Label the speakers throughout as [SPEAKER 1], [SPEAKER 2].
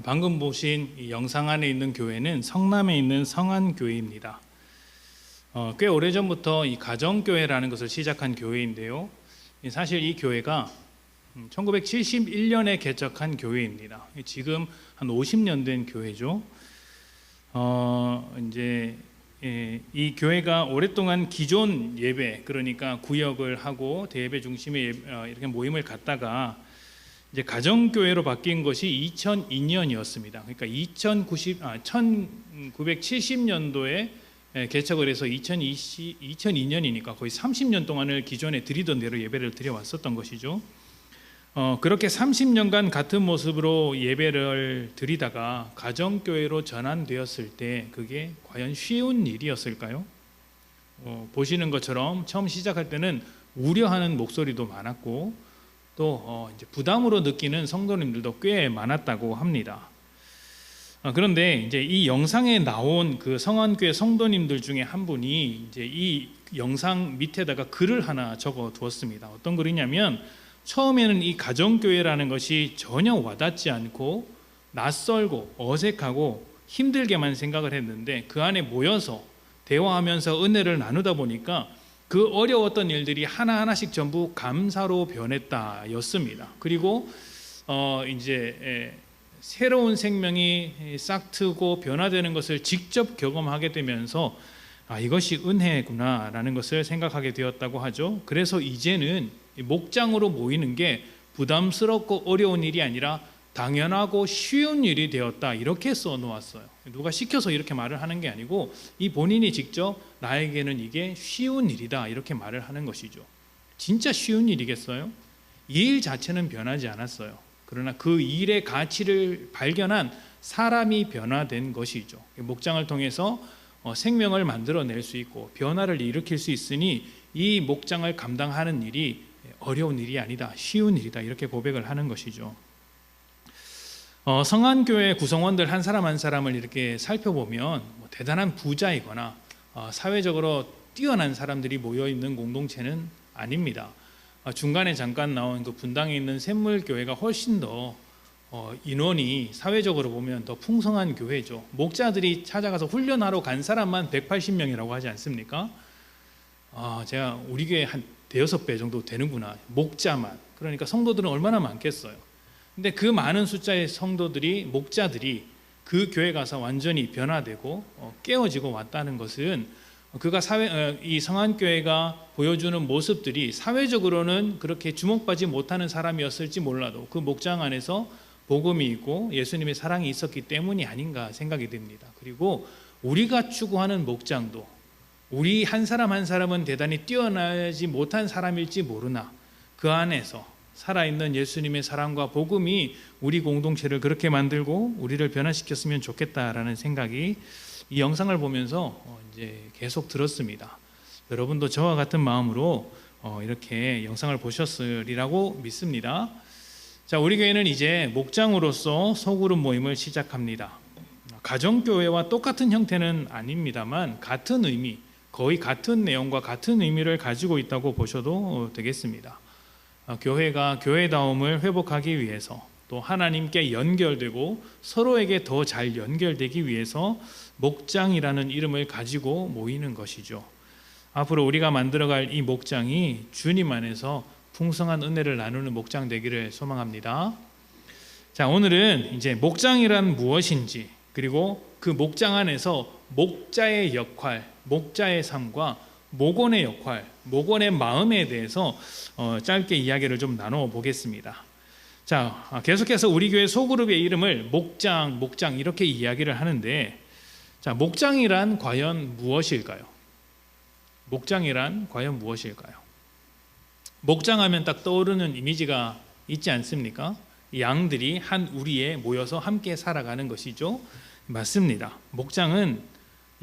[SPEAKER 1] 방금 보신 이 영상 안에 있는 교회는 성남에 있는 성안교회입니다. 꽤 오래전부터 이 가정교회라는 것을 시작한 교회인데요. 사실 이 교회가 1971년에 개척한 교회입니다. 지금 한 50년 된 교회죠. 이 교회가 오랫동안 기존 예배, 그러니까 구역을 하고 대예배 중심의 이렇게 모임을 갖다가 이제 가정교회로 바뀐 것이 2002년이었습니다. 그러니까 1970년도에 개척을 해서 2002년이니까 거의 30년 동안을 기존에 드리던 대로 예배를 드려왔었던 것이죠. 그렇게 30년간 같은 모습으로 예배를 드리다가 가정교회로 전환되었을 때 그게 과연 쉬운 일이었을까요? 보시는 것처럼 처음 시작할 때는 우려하는 목소리도 많았고 또 이제 부담으로 느끼는 성도님들도 꽤 많았다고 합니다. 그런데 이제 이 영상에 나온 그 성안교회 성도님들 중에 한 분이 이제 이 영상 밑에다가 글을 하나 적어 두었습니다. 어떤 글이냐면, 처음에는 이 가정교회라는 것이 전혀 와닿지 않고 낯설고 어색하고 힘들게만 생각을 했는데 그 안에 모여서 대화하면서 은혜를 나누다 보니까 그 어려웠던 일들이 하나하나씩 전부 감사로 변했다 였습니다. 그리고 이제 새로운 생명이 싹트고 변화되는 것을 직접 경험하게 되면서 이것이 은혜구나 라는 것을 생각하게 되었다고 하죠. 그래서 이제는 목장으로 모이는 게 부담스럽고 어려운 일이 아니라 당연하고 쉬운 일이 되었다, 이렇게 써놓았어요. 누가 시켜서 이렇게 말을 하는 게 아니고 이 본인이 직접 나에게는 이게 쉬운 일이다, 이렇게 말을 하는 것이죠. 진짜 쉬운 일이겠어요? 이 일 자체는 변하지 않았어요. 그러나 그 일의 가치를 발견한 사람이 변화된 것이죠. 목장을 통해서 생명을 만들어낼 수 있고 변화를 일으킬 수 있으니 이 목장을 감당하는 일이 어려운 일이 아니다, 쉬운 일이다, 이렇게 고백을 하는 것이죠. 성안교회 구성원들 한 사람 한 사람을 이렇게 살펴보면 대단한 부자이거나 사회적으로 뛰어난 사람들이 모여있는 공동체는 아닙니다. 중간에 잠깐 나온 그 분당에 있는 샘물교회가 훨씬 더 인원이 사회적으로 보면 더 풍성한 교회죠. 목자들이 찾아가서 훈련하러 간 사람만 180명이라고 하지 않습니까? 제가 우리 교회 한 대여섯 배 정도 되는구나, 목자만. 그러니까 성도들은 얼마나 많겠어요. 근데 그 많은 숫자의 성도들이, 목자들이 그 교회 가서 완전히 변화되고 깨어지고 왔다는 것은 그가 이 성안교회가 보여주는 모습들이 사회적으로는 그렇게 주목받지 못하는 사람이었을지 몰라도 그 목장 안에서 복음이 있고 예수님의 사랑이 있었기 때문이 아닌가 생각이 듭니다. 그리고 우리가 추구하는 목장도 우리 한 사람 한 사람은 대단히 뛰어나지 못한 사람일지 모르나 그 안에서 살아있는 예수님의 사랑과 복음이 우리 공동체를 그렇게 만들고 우리를 변화시켰으면 좋겠다라는 생각이 이 영상을 보면서 이제 계속 들었습니다. 여러분도 저와 같은 마음으로 이렇게 영상을 보셨으리라고 믿습니다. 자, 우리 교회는 이제 목장으로서 소그룹 모임을 시작합니다. 가정교회와 똑같은 형태는 아닙니다만 같은 의미, 거의 같은 내용과 같은 의미를 가지고 있다고 보셔도 되겠습니다. 교회가 교회다움을 회복하기 위해서, 또 하나님께 연결되고 서로에게 더 잘 연결되기 위해서 목장이라는 이름을 가지고 모이는 것이죠. 앞으로 우리가 만들어갈 이 목장이 주님 안에서 풍성한 은혜를 나누는 목장 되기를 소망합니다. 자, 오늘은 이제 목장이란 무엇인지, 그리고 그 목장 안에서 목자의 역할, 목자의 삶과 목원의 역할, 목원의 마음에 대해서 짧게 이야기를 좀 나눠 보겠습니다. 자, 계속해서 우리 교회 소그룹의 이름을 목장 이렇게 이야기를 하는데, 자, 목장이란 과연 무엇일까요? 목장이란 과연 무엇일까요? 목장하면 딱 떠오르는 이미지가 있지 않습니까? 양들이 한 우리에 모여서 함께 살아가는 것이죠. 맞습니다. 목장은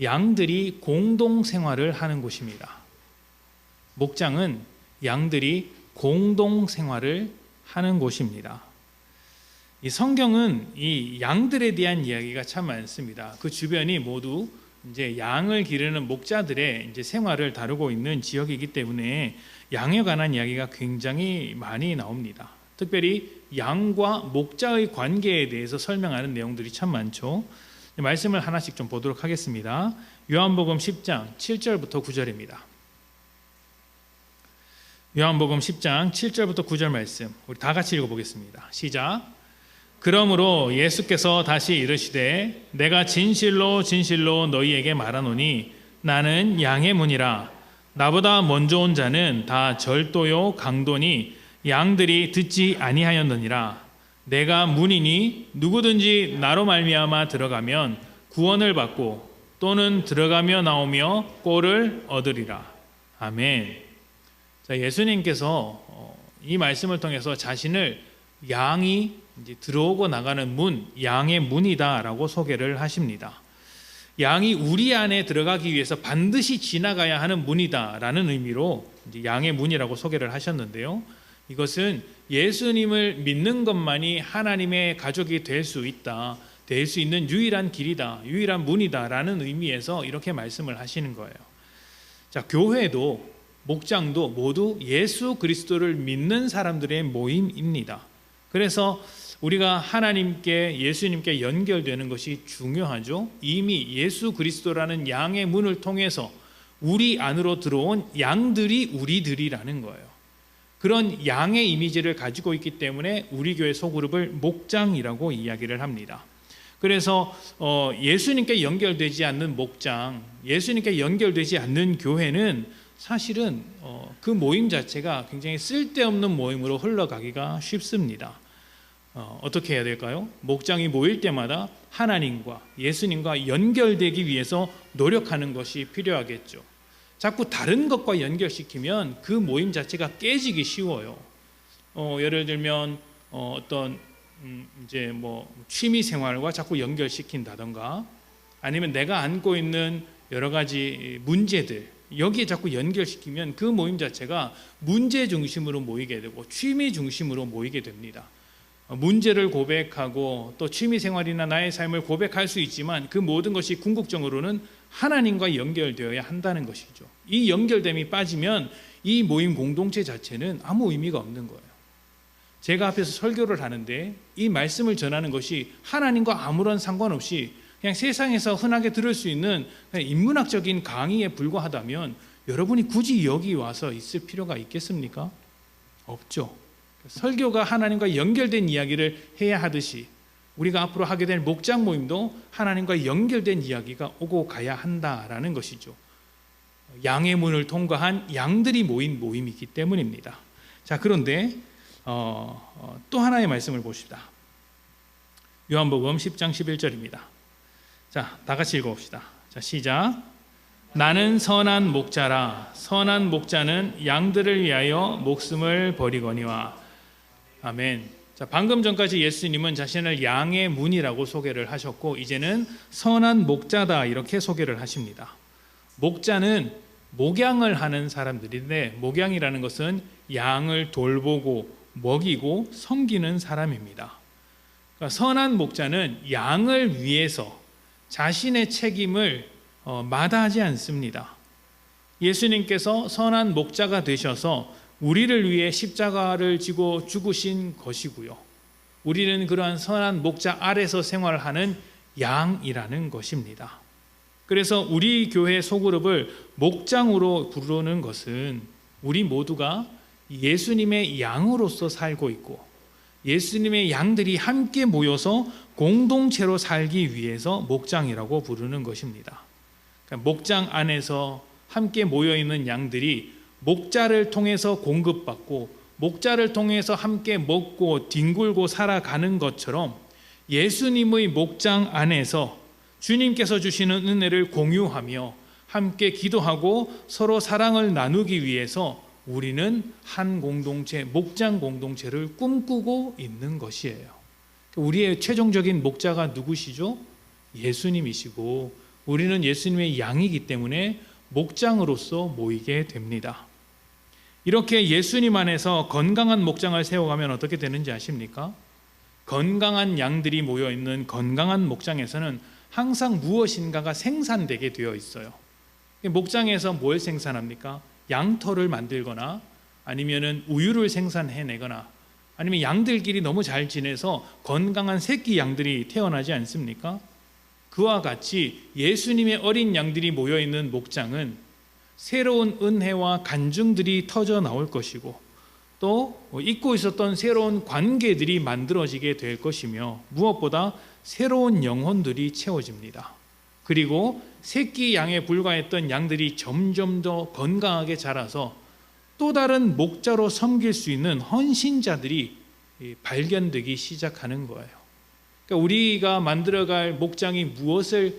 [SPEAKER 1] 양들이 공동생활을 하는 곳입니다. 목장은 양들이 공동생활을 하는 곳입니다. 이 성경은 이 양들에 대한 이야기가 참 많습니다. 그 주변이 모두 이제 양을 기르는 목자들의 이제 생활을 다루고 있는 지역이기 때문에 양에 관한 이야기가 굉장히 많이 나옵니다. 특별히 양과 목자의 관계에 대해서 설명하는 내용들이 참 많죠. 말씀을 하나씩 좀 보도록 하겠습니다. 요한복음 10장 7절부터 9절입니다. 요한복음 10장 7절부터 9절 말씀 우리 다 같이 읽어보겠습니다. 시작. 그러므로 예수께서 다시 이르시되 내가 진실로 진실로 너희에게 말하노니 나는 양의 문이라. 나보다 먼저 온 자는 다 절도요 강도니 양들이 듣지 아니하였느니라. 내가 문이니 누구든지 나로 말미암아 들어가면 구원을 받고 또는 들어가며 나오며 꼴을 얻으리라. 아멘. 자, 예수님께서 이 말씀을 통해서 자신을 양이 이제 들어오고 나가는 문, 양의 문이다라고 소개를 하십니다. 양이 우리 안에 들어가기 위해서 반드시 지나가야 하는 문이다라는 의미로 이제 양의 문이라고 소개를 하셨는데요. 이것은 예수님을 믿는 것만이 하나님의 가족이 될 수 있다, 될 수 있는 유일한 길이다, 유일한 문이다라는 의미에서 이렇게 말씀을 하시는 거예요. 자, 교회도 목장도 모두 예수 그리스도를 믿는 사람들의 모임입니다. 그래서 우리가 하나님께 예수님께 연결되는 것이 중요하죠. 이미 예수 그리스도라는 양의 문을 통해서 우리 안으로 들어온 양들이 우리들이라는 거예요. 그런 양의 이미지를 가지고 있기 때문에 우리 교회 소그룹을 목장이라고 이야기를 합니다. 그래서 예수님께 연결되지 않는 목장, 예수님께 연결되지 않는 교회는 사실은 그 모임 자체가 굉장히 쓸데없는 모임으로 흘러가기가 쉽습니다. 어떻게 해야 될까요? 목장이 모일 때마다 하나님과 예수님과 연결되기 위해서 노력하는 것이 필요하겠죠. 자꾸 다른 것과 연결시키면 그 모임 자체가 깨지기 쉬워요. 예를 들면 어떤 이제 뭐 취미 생활과 자꾸 연결시킨다던가, 아니면 내가 안고 있는 여러 가지 문제들 여기에 자꾸 연결시키면 그 모임 자체가 문제 중심으로 모이게 되고 취미 중심으로 모이게 됩니다. 문제를 고백하고 또 취미생활이나 나의 삶을 고백할 수 있지만 그 모든 것이 궁극적으로는 하나님과 연결되어야 한다는 것이죠. 이 연결됨이 빠지면 이 모임 공동체 자체는 아무 의미가 없는 거예요. 제가 앞에서 설교를 하는데 이 말씀을 전하는 것이 하나님과 아무런 상관없이 그냥 세상에서 흔하게 들을 수 있는 인문학적인 강의에 불과하다면 여러분이 굳이 여기 와서 있을 필요가 있겠습니까? 없죠. 설교가 하나님과 연결된 이야기를 해야 하듯이 우리가 앞으로 하게 될 목장 모임도 하나님과 연결된 이야기가 오고 가야 한다라는 것이죠. 양의 문을 통과한 양들이 모인 모임이기 때문입니다. 자, 그런데 또 하나의 말씀을 보십시다. 요한복음 10장 11절입니다. 자, 다 같이 읽어봅시다. 자, 시작. 나는 선한 목자라. 선한 목자는 양들을 위하여 목숨을 버리거니와. 아멘. 자, 방금 전까지 예수님은 자신을 양의 문이라고 소개를 하셨고 이제는 선한 목자다 이렇게 소개를 하십니다. 목자는 목양을 하는 사람들인데, 목양이라는 것은 양을 돌보고 먹이고 섬기는 사람입니다. 그러니까 선한 목자는 양을 위해서 자신의 책임을 마다하지 않습니다. 예수님께서 선한 목자가 되셔서 우리를 위해 십자가를 지고 죽으신 것이고요. 우리는 그러한 선한 목자 아래서 생활하는 양이라는 것입니다. 그래서 우리 교회 소그룹을 목장으로 부르는 것은 우리 모두가 예수님의 양으로서 살고 있고 예수님의 양들이 함께 모여서 공동체로 살기 위해서 목장이라고 부르는 것입니다. 그러니까 목장 안에서 함께 모여있는 양들이 목자를 통해서 공급받고 목자를 통해서 함께 먹고 뒹굴고 살아가는 것처럼 예수님의 목장 안에서 주님께서 주시는 은혜를 공유하며 함께 기도하고 서로 사랑을 나누기 위해서 우리는 한 공동체, 목장 공동체를 꿈꾸고 있는 것이에요. 우리의 최종적인 목자가 누구시죠? 예수님이시고 우리는 예수님의 양이기 때문에 목장으로서 모이게 됩니다. 이렇게 예수님 안에서 건강한 목장을 세워가면 어떻게 되는지 아십니까? 건강한 양들이 모여 있는 건강한 목장에서는 항상 무엇인가가 생산되게 되어 있어요. 목장에서 뭘 생산합니까? 양털을 만들거나 아니면은 우유를 생산해내거나 아니면 양들끼리 너무 잘 지내서 건강한 새끼 양들이 태어나지 않습니까? 그와 같이 예수님의 어린 양들이 모여 있는 목장은 새로운 은혜와 간증들이 터져 나올 것이고 또 잊고 있었던 새로운 관계들이 만들어지게 될 것이며 무엇보다 새로운 영혼들이 채워집니다. 그리고 새끼 양에 불과했던 양들이 점점 더 건강하게 자라서 또 다른 목자로 섬길 수 있는 헌신자들이 발견되기 시작하는 거예요. 그러니까 우리가 만들어갈 목장이 무엇을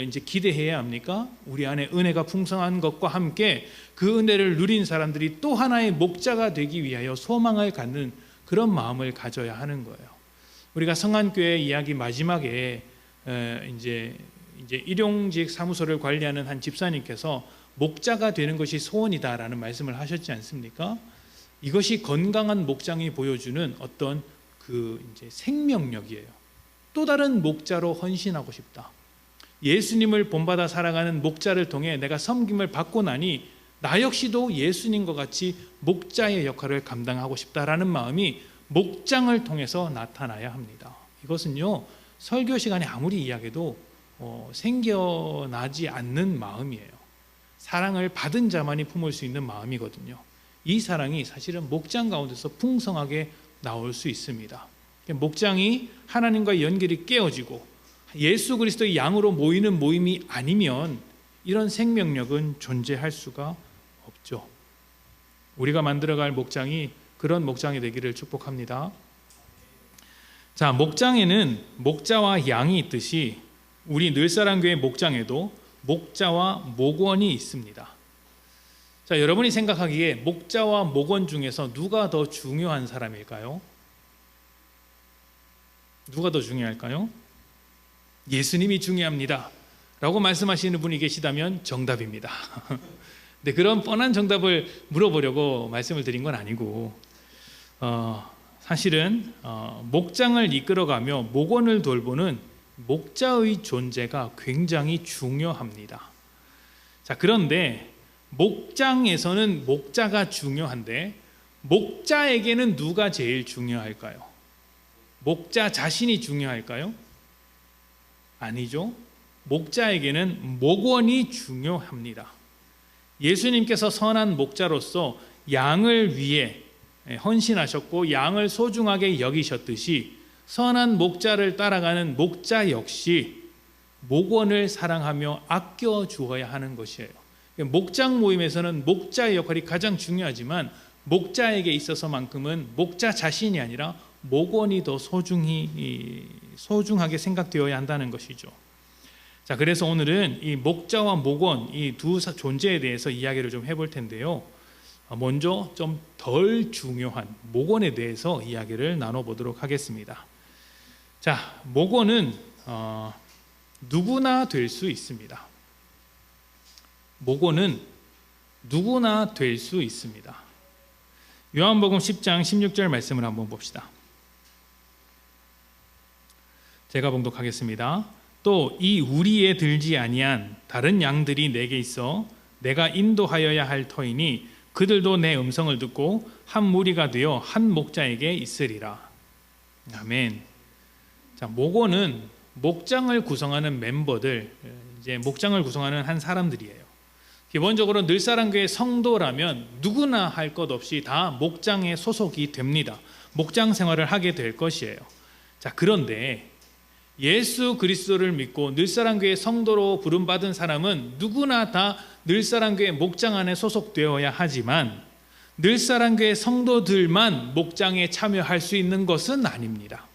[SPEAKER 1] 이제 기대해야 합니까? 우리 안에 은혜가 풍성한 것과 함께 그 은혜를 누린 사람들이 또 하나의 목자가 되기 위하여 소망을 갖는 그런 마음을 가져야 하는 거예요. 우리가 성안교회 이야기 마지막에 이제 일용직 사무소를 관리하는 한 집사님께서 목자가 되는 것이 소원이다라는 말씀을 하셨지 않습니까? 이것이 건강한 목장이 보여주는 어떤 그 이제 생명력이에요. 또 다른 목자로 헌신하고 싶다. 예수님을 본받아 살아가는 목자를 통해 내가 섬김을 받고 나니 나 역시도 예수님과 같이 목자의 역할을 감당하고 싶다라는 마음이 목장을 통해서 나타나야 합니다. 이것은요 설교 시간에 아무리 이야기해도 생겨나지 않는 마음이에요. 사랑을 받은 자만이 품을 수 있는 마음이거든요. 이 사랑이 사실은 목장 가운데서 풍성하게 나올 수 있습니다. 목장이 하나님과 연결이 깨어지고 예수 그리스도의 양으로 모이는 모임이 아니면 이런 생명력은 존재할 수가 없죠. 우리가 만들어갈 목장이 그런 목장이 되기를 축복합니다. 자, 목장에는 목자와 양이 있듯이 우리 늘사랑교회 목장에도 목자와 목원이 있습니다. 자, 여러분이 생각하기에 목자와 목원 중에서 누가 더 중요한 사람일까요? 누가 더 중요할까요? 예수님이 중요합니다 라고 말씀하시는 분이 계시다면 정답입니다. 근데 그런 뻔한 정답을 물어보려고 말씀을 드린 건 아니고 사실은 목장을 이끌어가며 목원을 돌보는 목자의 존재가 굉장히 중요합니다. 자, 그런데 목장에서는 목자가 중요한데 목자에게는 누가 제일 중요할까요? 목자 자신이 중요할까요? 아니죠. 목자에게는 목원이 중요합니다. 예수님께서 선한 목자로서 양을 위해 헌신하셨고 양을 소중하게 여기셨듯이 선한 목자를 따라가는 목자 역시 목원을 사랑하며 아껴 주어야 하는 것이에요. 목장 모임에서는 목자의 역할이 가장 중요하지만 목자에게 있어서만큼은 목자 자신이 아니라 목원이 더 소중하게 생각되어야 한다는 것이죠. 자, 그래서 오늘은 이 목자와 목원 이 두 존재에 대해서 이야기를 좀 해볼 텐데요. 먼저 좀 덜 중요한 목원에 대해서 이야기를 나눠보도록 하겠습니다. 자, 목원은 누구나 될 수 있습니다. 목원은 누구나 될 수 있습니다. 요한복음 10장 16절 말씀을 한번 봅시다. 제가 봉독하겠습니다. 또 이 우리에 들지 아니한 다른 양들이 내게 있어 내가 인도하여야 할 터이니 그들도 내 음성을 듣고 한 무리가 되어 한 목자에게 있으리라. 아멘. 자, 목원은 목장을 구성하는 멤버들, 이제 목장을 구성하는 한 사람들이에요. 기본적으로 늘사랑교회 성도라면 누구나 할 것 없이 다 목장에 소속이 됩니다. 목장 생활을 하게 될 것이에요. 자, 그런데 예수 그리스도를 믿고 늘사랑교회 성도로 부름받은 사람은 누구나 다 늘사랑교회 목장 안에 소속되어야 하지만 늘사랑교회 성도들만 목장에 참여할 수 있는 것은 아닙니다.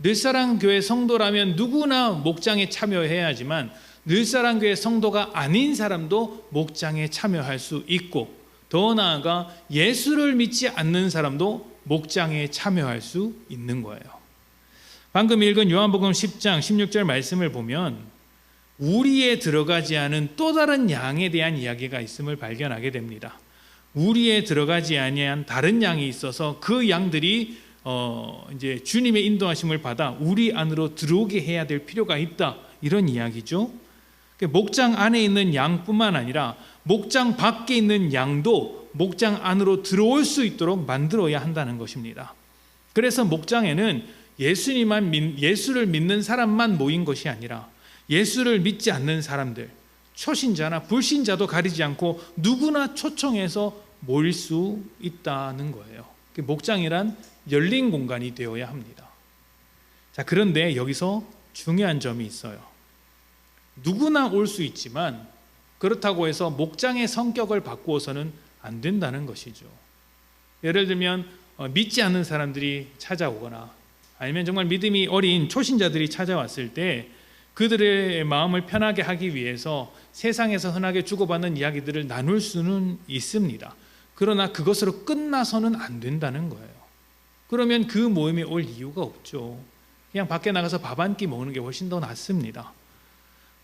[SPEAKER 1] 늘사랑교회 성도라면 누구나 목장에 참여해야 하지만 늘사랑교회 성도가 아닌 사람도 목장에 참여할 수 있고 더 나아가 예수를 믿지 않는 사람도 목장에 참여할 수 있는 거예요. 방금 읽은 요한복음 10장 16절 말씀을 보면 우리에 들어가지 않은 또 다른 양에 대한 이야기가 있음을 발견하게 됩니다. 우리에 들어가지 아니한 다른 양이 있어서 그 양들이 이제 주님의 인도하심을 받아 우리 안으로 들어오게 해야 될 필요가 있다, 이런 이야기죠. 목장 안에 있는 양뿐만 아니라 목장 밖에 있는 양도 목장 안으로 들어올 수 있도록 만들어야 한다는 것입니다. 그래서 목장에는 예수를 믿는 사람만 모인 것이 아니라 예수를 믿지 않는 사람들, 초신자나 불신자도 가리지 않고 누구나 초청해서 모일 수 있다는 거예요. 목장이란 열린 공간이 되어야 합니다. 자, 그런데 여기서 중요한 점이 있어요. 누구나 올 수 있지만 그렇다고 해서 목장의 성격을 바꾸어서는 안 된다는 것이죠. 예를 들면 믿지 않는 사람들이 찾아오거나 아니면 정말 믿음이 어린 초신자들이 찾아왔을 때 그들의 마음을 편하게 하기 위해서 세상에서 흔하게 주고받는 이야기들을 나눌 수는 있습니다. 그러나 그것으로 끝나서는 안 된다는 거예요. 그러면 그 모임에 올 이유가 없죠. 그냥 밖에 나가서 밥 한 끼 먹는 게 훨씬 더 낫습니다.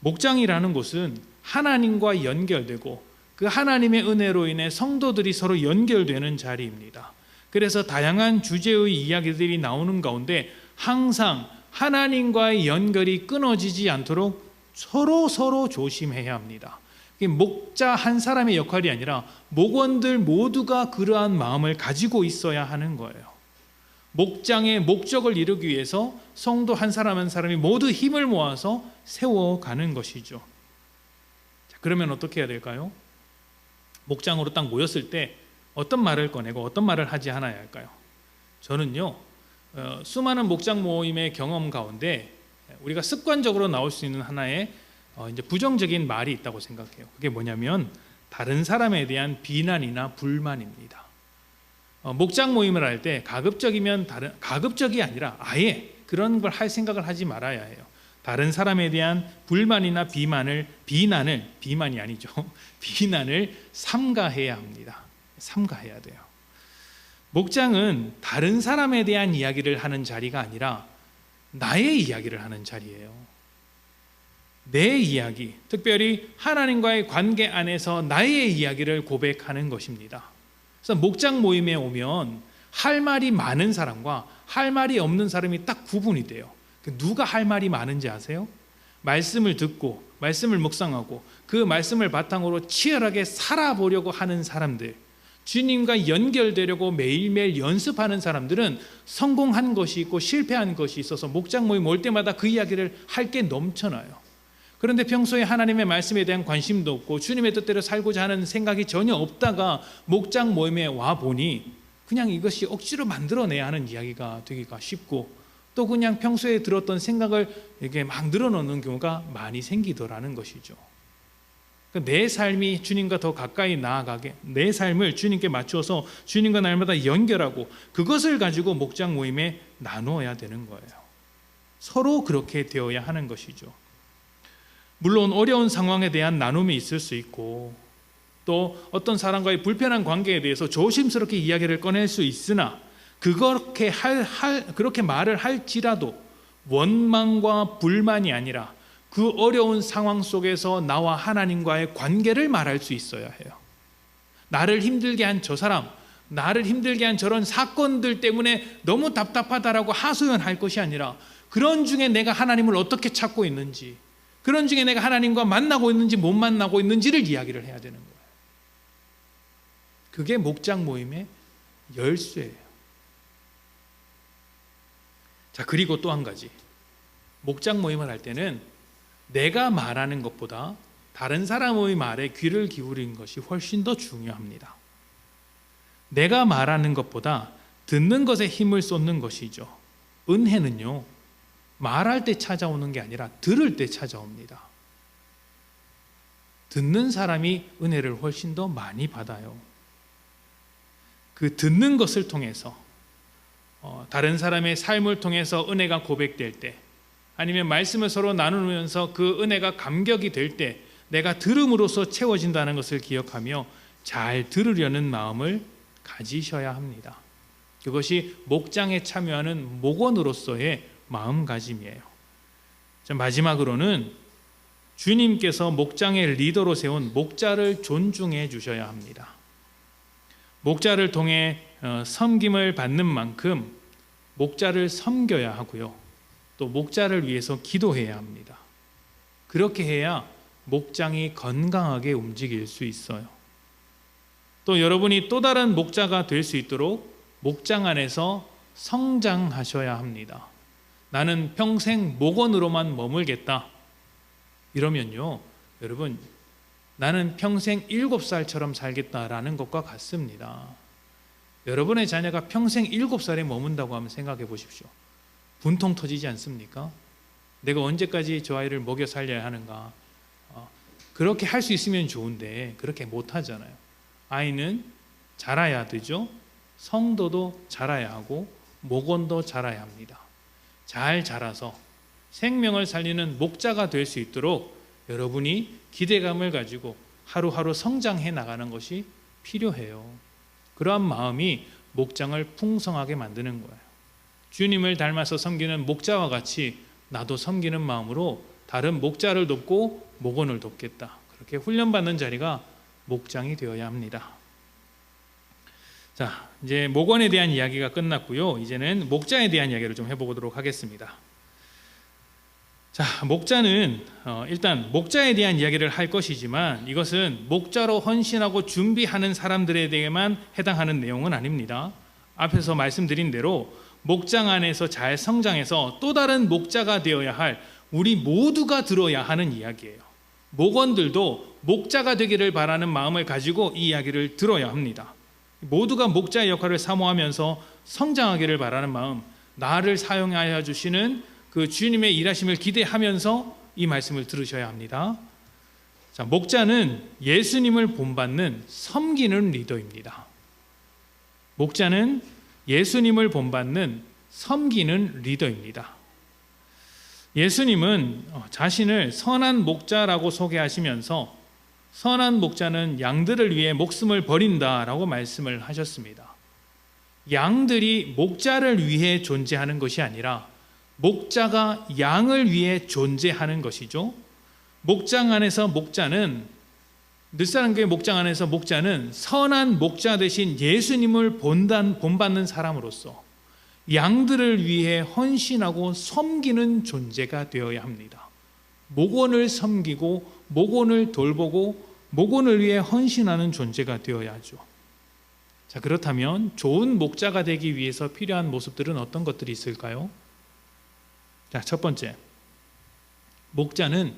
[SPEAKER 1] 목장이라는 곳은 하나님과 연결되고 그 하나님의 은혜로 인해 성도들이 서로 연결되는 자리입니다. 그래서 다양한 주제의 이야기들이 나오는 가운데 항상 하나님과의 연결이 끊어지지 않도록 서로 조심해야 합니다. 목자 한 사람의 역할이 아니라 목원들 모두가 그러한 마음을 가지고 있어야 하는 거예요. 목장의 목적을 이루기 위해서 성도 한 사람 한 사람이 모두 힘을 모아서 세워가는 것이죠. 자, 그러면 어떻게 해야 될까요? 목장으로 딱 모였을 때 어떤 말을 꺼내고 어떤 말을 하지 않아야 할까요? 저는요, 수많은 목장 모임의 경험 가운데 우리가 습관적으로 나올 수 있는 하나의 이제 부정적인 말이 있다고 생각해요. 그게 뭐냐면 다른 사람에 대한 비난이나 불만입니다. 목장 모임을 할 때 가급적이 아니라 아예 그런 걸 할 생각을 하지 말아야 해요. 다른 사람에 대한 불만이나 비난이 아니죠. 비난을 삼가해야 합니다. 삼가해야 돼요. 목장은 다른 사람에 대한 이야기를 하는 자리가 아니라 나의 이야기를 하는 자리예요. 내 이야기, 특별히 하나님과의 관계 안에서 나의 이야기를 고백하는 것입니다. 그래서 목장 모임에 오면 할 말이 많은 사람과 할 말이 없는 사람이 딱 구분이 돼요. 누가 할 말이 많은지 아세요? 말씀을 듣고 말씀을 묵상하고 그 말씀을 바탕으로 치열하게 살아보려고 하는 사람들, 주님과 연결되려고 매일매일 연습하는 사람들은 성공한 것이 있고 실패한 것이 있어서 목장 모임 올 때마다 그 이야기를 할 게 넘쳐나요. 그런데 평소에 하나님의 말씀에 대한 관심도 없고 주님의 뜻대로 살고자 하는 생각이 전혀 없다가 목장 모임에 와 보니 그냥 이것이 억지로 만들어내야 하는 이야기가 되기가 쉽고 또 그냥 평소에 들었던 생각을 이렇게 막 늘어놓는 경우가 많이 생기더라는 것이죠. 내 삶이 주님과 더 가까이 나아가게, 내 삶을 주님께 맞추어서 주님과 날마다 연결하고 그것을 가지고 목장 모임에 나누어야 되는 거예요. 서로 그렇게 되어야 하는 것이죠. 물론 어려운 상황에 대한 나눔이 있을 수 있고 또 어떤 사람과의 불편한 관계에 대해서 조심스럽게 이야기를 꺼낼 수 있으나 그렇게 말을 할지라도 원망과 불만이 아니라 그 어려운 상황 속에서 나와 하나님과의 관계를 말할 수 있어야 해요. 나를 힘들게 한 저 사람, 나를 힘들게 한 저런 사건들 때문에 너무 답답하다라고 하소연할 것이 아니라 그런 중에 내가 하나님을 어떻게 찾고 있는지, 그런 중에 내가 하나님과 만나고 있는지 못 만나고 있는지를 이야기를 해야 되는 거예요. 그게 목장 모임의 열쇠예요. 자, 그리고 또 한 가지, 목장 모임을 할 때는 내가 말하는 것보다 다른 사람의 말에 귀를 기울이는 것이 훨씬 더 중요합니다. 내가 말하는 것보다 듣는 것에 힘을 쏟는 것이죠. 은혜는요, 말할 때 찾아오는 게 아니라 들을 때 찾아옵니다. 듣는 사람이 은혜를 훨씬 더 많이 받아요. 그 듣는 것을 통해서 다른 사람의 삶을 통해서 은혜가 고백될 때, 아니면 말씀을 서로 나누면서 그 은혜가 감격이 될 때 내가 들음으로써 채워진다는 것을 기억하며 잘 들으려는 마음을 가지셔야 합니다. 그것이 목장에 참여하는 목원으로서의 마음가짐이에요. 자, 마지막으로는 주님께서 목장의 리더로 세운 목자를 존중해 주셔야 합니다. 목자를 통해 섬김을 받는 만큼 목자를 섬겨야 하고요. 또 목자를 위해서 기도해야 합니다. 그렇게 해야 목장이 건강하게 움직일 수 있어요. 또 여러분이 또 다른 목자가 될 수 있도록 목장 안에서 성장하셔야 합니다. 나는 평생 목원으로만 머물겠다. 이러면요, 여러분, 나는 평생 7살처럼 살겠다라는 것과 같습니다. 여러분의 자녀가 평생 7살에 머문다고 하면 생각해 보십시오. 분통 터지지 않습니까? 내가 언제까지 저 아이를 먹여 살려야 하는가? 그렇게 할 수 있으면 좋은데 그렇게 못 하잖아요. 아이는 자라야 되죠. 성도도 자라야 하고 목원도 자라야 합니다. 잘 자라서 생명을 살리는 목자가 될 수 있도록 여러분이 기대감을 가지고 하루하루 성장해 나가는 것이 필요해요. 그러한 마음이 목장을 풍성하게 만드는 거예요. 주님을 닮아서 섬기는 목자와 같이 나도 섬기는 마음으로 다른 목자를 돕고 목원을 돕겠다. 그렇게 훈련받는 자리가 목장이 되어야 합니다. 자, 이제 목원에 대한 이야기가 끝났고요. 이제는 목자에 대한 이야기를 좀 해보도록 하겠습니다. 자, 목자는 일단 목자에 대한 이야기를 할 것이지만 이것은 목자로 헌신하고 준비하는 사람들에 대해만 해당하는 내용은 아닙니다. 앞에서 말씀드린 대로 목장 안에서 잘 성장해서 또 다른 목자가 되어야 할 우리 모두가 들어야 하는 이야기예요. 목원들도 목자가 되기를 바라는 마음을 가지고 이 이야기를 들어야 합니다. 모두가 목자의 역할을 사모하면서 성장하기를 바라는 마음, 나를 사용하여 주시는 그 주님의 일하심을 기대하면서 이 말씀을 들으셔야 합니다. 자, 목자는 예수님을 본받는 섬기는 리더입니다. 목자는 예수님을 본받는 섬기는 리더입니다. 예수님은 자신을 선한 목자라고 소개하시면서 선한 목자는 양들을 위해 목숨을 버린다라고 말씀을 하셨습니다. 양들이 목자를 위해 존재하는 것이 아니라 목자가 양을 위해 존재하는 것이죠. 목장 안에서 목자는, 늦사랑교회 목장 안에서 목자는 선한 목자 대신 예수님을 본받는 사람으로서 양들을 위해 헌신하고 섬기는 존재가 되어야 합니다. 목원을 섬기고 목원을 돌보고 목원을 위해 헌신하는 존재가 되어야죠. 자, 그렇다면 좋은 목자가 되기 위해서 필요한 모습들은 어떤 것들이 있을까요? 자, 첫 번째, 목자는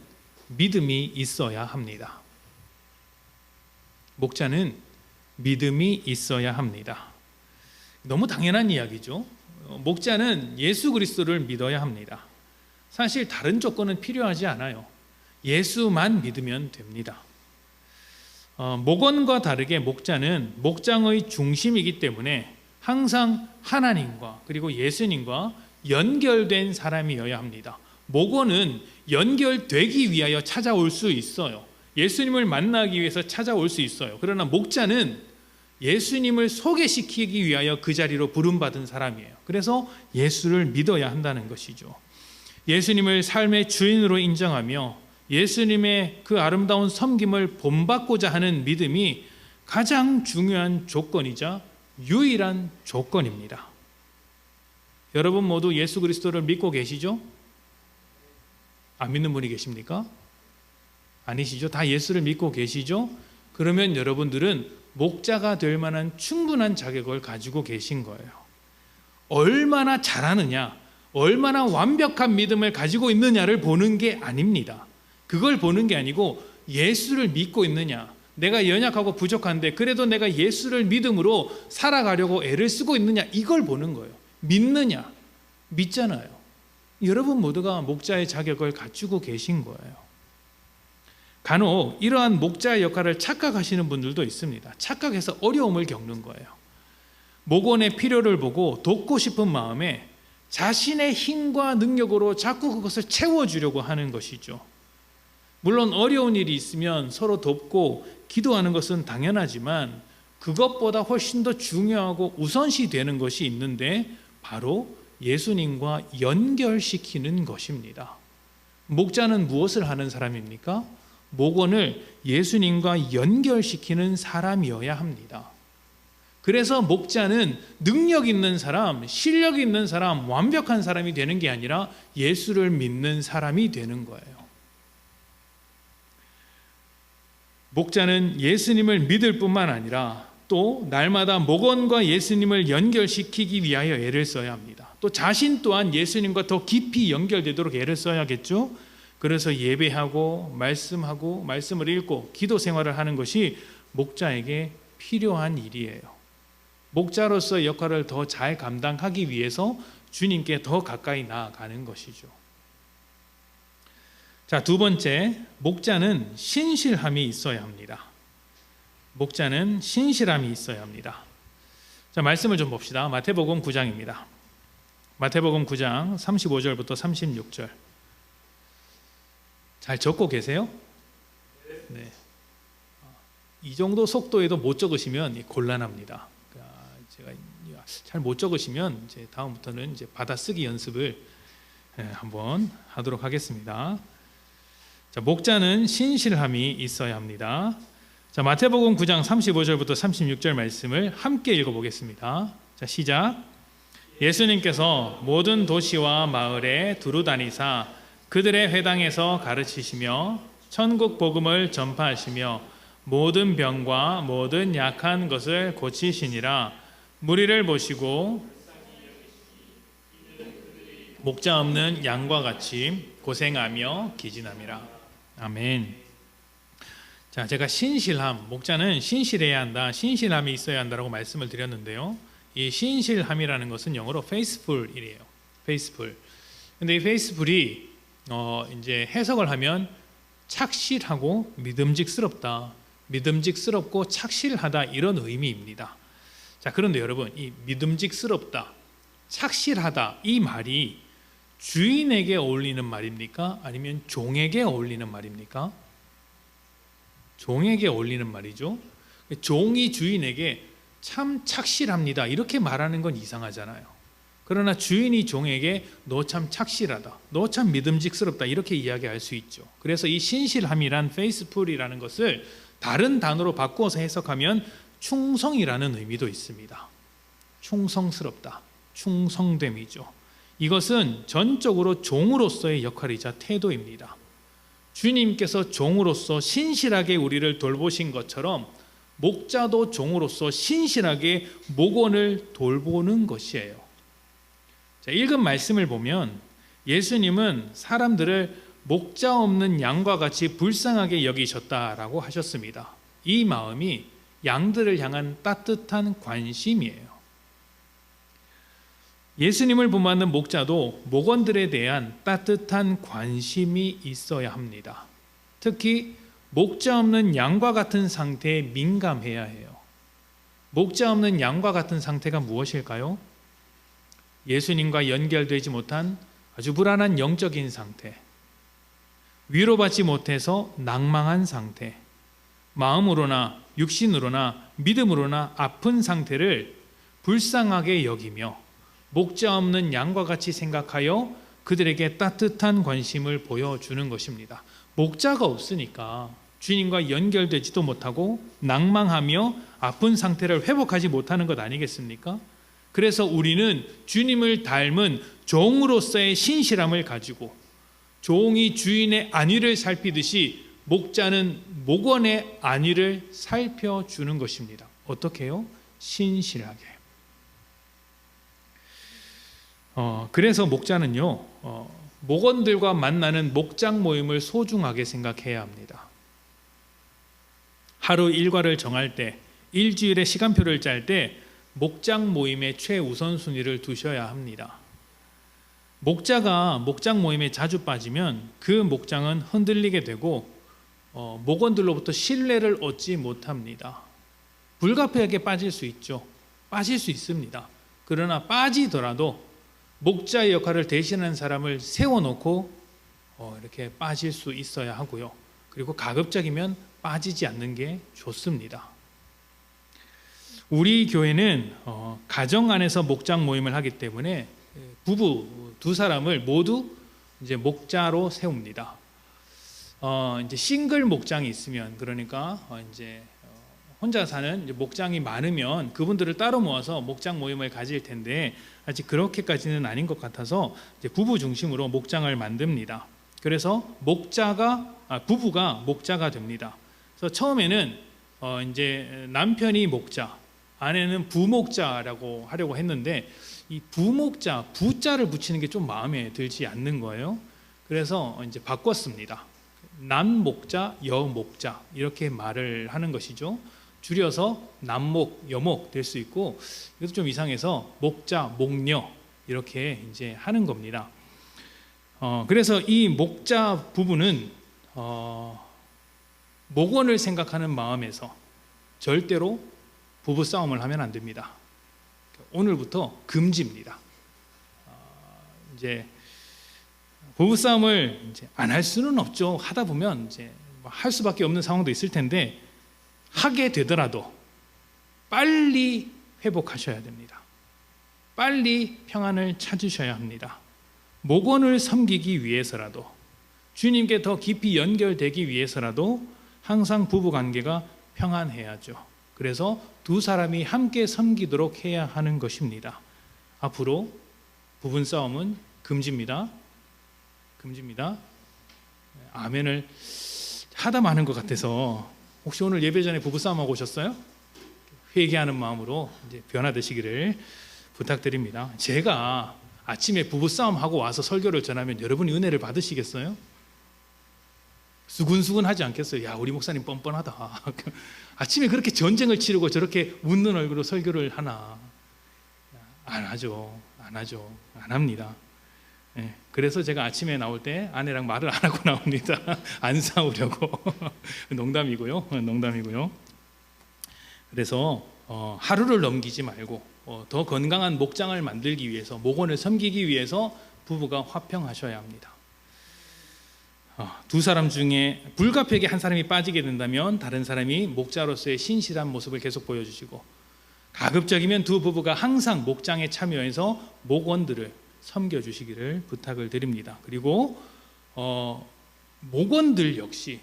[SPEAKER 1] 믿음이 있어야 합니다. 목자는 믿음이 있어야 합니다. 너무 당연한 이야기죠. 목자는 예수 그리스도를 믿어야 합니다. 사실 다른 조건은 필요하지 않아요. 예수만 믿으면 됩니다. 목원과 다르게 목자는 목장의 중심이기 때문에 항상 하나님과 그리고 예수님과 연결된 사람이어야 합니다. 목원은 연결되기 위하여 찾아올 수 있어요. 예수님을 만나기 위해서 찾아올 수 있어요. 그러나 목자는 예수님을 소개시키기 위하여 그 자리로 부름받은 사람이에요. 그래서 예수를 믿어야 한다는 것이죠. 예수님을 삶의 주인으로 인정하며 예수님의 그 아름다운 섬김을 본받고자 하는 믿음이 가장 중요한 조건이자 유일한 조건입니다. 여러분 모두 예수 그리스도를 믿고 계시죠? 안 믿는 분이 계십니까? 아니시죠? 다 예수를 믿고 계시죠? 그러면 여러분들은 목자가 될 만한 충분한 자격을 가지고 계신 거예요. 얼마나 잘하느냐, 얼마나 완벽한 믿음을 가지고 있느냐를 보는 게 아닙니다. 그걸 보는 게 아니고 예수를 믿고 있느냐, 내가 연약하고 부족한데 그래도 내가 예수를 믿음으로 살아가려고 애를 쓰고 있느냐, 이걸 보는 거예요. 믿느냐, 믿잖아요. 여러분 모두가 목자의 자격을 갖추고 계신 거예요. 간혹 이러한 목자의 역할을 착각하시는 분들도 있습니다. 착각해서 어려움을 겪는 거예요. 목원의 필요를 보고 돕고 싶은 마음에 자신의 힘과 능력으로 자꾸 그것을 채워주려고 하는 것이죠. 물론 어려운 일이 있으면 서로 돕고 기도하는 것은 당연하지만 그것보다 훨씬 더 중요하고 우선시 되는 것이 있는데 바로 예수님과 연결시키는 것입니다. 목자는 무엇을 하는 사람입니까? 목원을 예수님과 연결시키는 사람이어야 합니다. 그래서 목자는 능력 있는 사람, 실력 있는 사람, 완벽한 사람이 되는 게 아니라 예수를 믿는 사람이 되는 거예요. 목자는 예수님을 믿을 뿐만 아니라 또 날마다 목원과 예수님을 연결시키기 위하여 애를 써야 합니다. 또 자신 또한 예수님과 더 깊이 연결되도록 애를 써야겠죠. 그래서 예배하고 말씀하고 말씀을 읽고 기도 생활을 하는 것이 목자에게 필요한 일이에요. 목자로서의 역할을 더 잘 감당하기 위해서 주님께 더 가까이 나아가는 것이죠. 자, 두 번째, 목자는 신실함이 있어야 합니다. 목자는 신실함이 있어야 합니다. 자, 말씀을 좀 봅시다. 마태복음 9장입니다. 마태복음 9장 35절부터 36절. 잘 적고 계세요? 네. 이 정도 속도에도 못 적으시면 곤란합니다. 제가 잘 못 적으시면 이제 다음부터는 이제 받아쓰기 연습을 한번 하도록 하겠습니다. 자, 목자는 신실함이 있어야 합니다. 자, 마태복음 9장 35절부터 36절 말씀을 함께 읽어보겠습니다. 자, 시작. 예수님께서 모든 도시와 마을에 두루 다니사 그들의 회당에서 가르치시며 천국 복음을 전파하시며 모든 병과 모든 약한 것을 고치시니라. 무리를 보시고 목자 없는 양과 같이 고생하며 기진함이라. 아멘. 자, 제가 신실함, 목자는 신실해야 한다, 신실함이 있어야 한다라고 말씀을 드렸는데요. 이 신실함이라는 것은 영어로 faithful이래요. faithful. 근데 이 faithful이 이제 해석을 하면 착실하고 믿음직스럽다, 믿음직스럽고 착실하다 이런 의미입니다. 자, 그런데 여러분, 이 믿음직스럽다, 착실하다 이 말이 주인에게 어울리는 말입니까? 아니면 종에게 어울리는 말입니까? 종에게 어울리는 말이죠. 종이 주인에게 참 착실합니다 이렇게 말하는 건 이상하잖아요. 그러나 주인이 종에게 너 참 착실하다, 너 참 믿음직스럽다 이렇게 이야기할 수 있죠. 그래서 이 신실함이란 faithful이라는 것을 다른 단어로 바꾸어서 해석하면 충성이라는 의미도 있습니다. 충성스럽다, 충성됨이죠. 이것은 전적으로 종으로서의 역할이자 태도입니다. 주님께서 종으로서 신실하게 우리를 돌보신 것처럼 목자도 종으로서 신실하게 목원을 돌보는 것이에요. 자, 읽은 말씀을 보면 예수님은 사람들을 목자 없는 양과 같이 불쌍하게 여기셨다라고 하셨습니다. 이 마음이 양들을 향한 따뜻한 관심이에요. 예수님을 본받는 목자도 목원들에 대한 따뜻한 관심이 있어야 합니다. 특히 목자 없는 양과 같은 상태에 민감해야 해요. 목자 없는 양과 같은 상태가 무엇일까요? 예수님과 연결되지 못한 아주 불안한 영적인 상태, 위로받지 못해서 낭망한 상태, 마음으로나 육신으로나 믿음으로나 아픈 상태를 불쌍하게 여기며 목자 없는 양과 같이 생각하여 그들에게 따뜻한 관심을 보여주는 것입니다. 목자가 없으니까 주님과 연결되지도 못하고 낭망하며 아픈 상태를 회복하지 못하는 것 아니겠습니까? 그래서 우리는 주님을 닮은 종으로서의 신실함을 가지고 종이 주인의 안위를 살피듯이 목자는 목원의 안위를 살펴주는 것입니다. 어떻게 해요? 신실하게. 그래서 목자는요, 목원들과 만나는 목장 모임을 소중하게 생각해야 합니다. 하루 일과를 정할 때, 일주일의 시간표를 짤 때 목장 모임의 최우선순위를 두셔야 합니다. 목자가 목장 모임에 자주 빠지면 그 목장은 흔들리게 되고 목원들로부터 신뢰를 얻지 못합니다. 불가피하게 빠질 수 있죠. 빠질 수 있습니다. 그러나 빠지더라도 목자의 역할을 대신하는 사람을 세워놓고 이렇게 빠질 수 있어야 하고요. 그리고 가급적이면 빠지지 않는 게 좋습니다. 우리 교회는 가정 안에서 목장 모임을 하기 때문에 부부 두 사람을 모두 이제 목자로 세웁니다. 이제 싱글 목장이 있으면, 그러니까 이제 혼자 사는 이제 목장이 많으면 그분들을 따로 모아서 목장 모임을 가질 텐데 아직 그렇게까지는 아닌 것 같아서 이제 부부 중심으로 목장을 만듭니다. 그래서 부부가 목자가 됩니다. 그래서 처음에는 이제 남편이 목자, 아내는 부목자라고 하려고 했는데 이 부목자, 부자를 붙이는 게 좀 마음에 들지 않는 거예요. 그래서 이제 바꿨습니다. 남목자, 여목자 이렇게 말을 하는 것이죠. 줄여서 남목, 여목 될 수 있고, 이것도 좀 이상해서 목자, 목녀 이렇게 이제 하는 겁니다. 그래서 이 목자 부부는 목원을 생각하는 마음에서 절대로 부부 싸움을 하면 안 됩니다. 오늘부터 금지입니다. 이제 부부 싸움을 이제 안 할 수는 없죠. 하다 보면 이제 할 수밖에 없는 상황도 있을 텐데 하게 되더라도 빨리 회복하셔야 됩니다. 빨리 평안을 찾으셔야 합니다. 목원을 섬기기 위해서라도, 주님께 더 깊이 연결되기 위해서라도 항상 부부 관계가 평안해야죠. 그래서 두 사람이 함께 섬기도록 해야 하는 것입니다. 앞으로 부부 싸움은 금지입니다. 금지입니다. 아멘을 하다 마는 것 같아서 혹시 오늘 예배 전에 부부 싸움하고 오셨어요? 회개하는 마음으로 이제 변화되시기를 부탁드립니다. 제가 아침에 부부 싸움하고 와서 설교를 전하면 여러분이 은혜를 받으시겠어요? 수근수근하지 않겠어요? 야, 우리 목사님 뻔뻔하다. 아침에 그렇게 전쟁을 치르고 저렇게 웃는 얼굴로 설교를 하나? 안 하죠. 안 합니다. 네, 그래서 제가 아침에 나올 때 아내랑 말을 안 하고 나옵니다. 안 싸우려고. 농담이고요. 그래서 하루를 넘기지 말고 더 건강한 목장을 만들기 위해서, 목원을 섬기기 위해서 부부가 화평하셔야 합니다. 두 사람 중에 불가피하게 한 사람이 빠지게 된다면 다른 사람이 목자로서의 신실한 모습을 계속 보여주시고, 가급적이면 두 부부가 항상 목장에 참여해서 목원들을 섬겨주시기를 부탁을 드립니다. 그리고 목원들 역시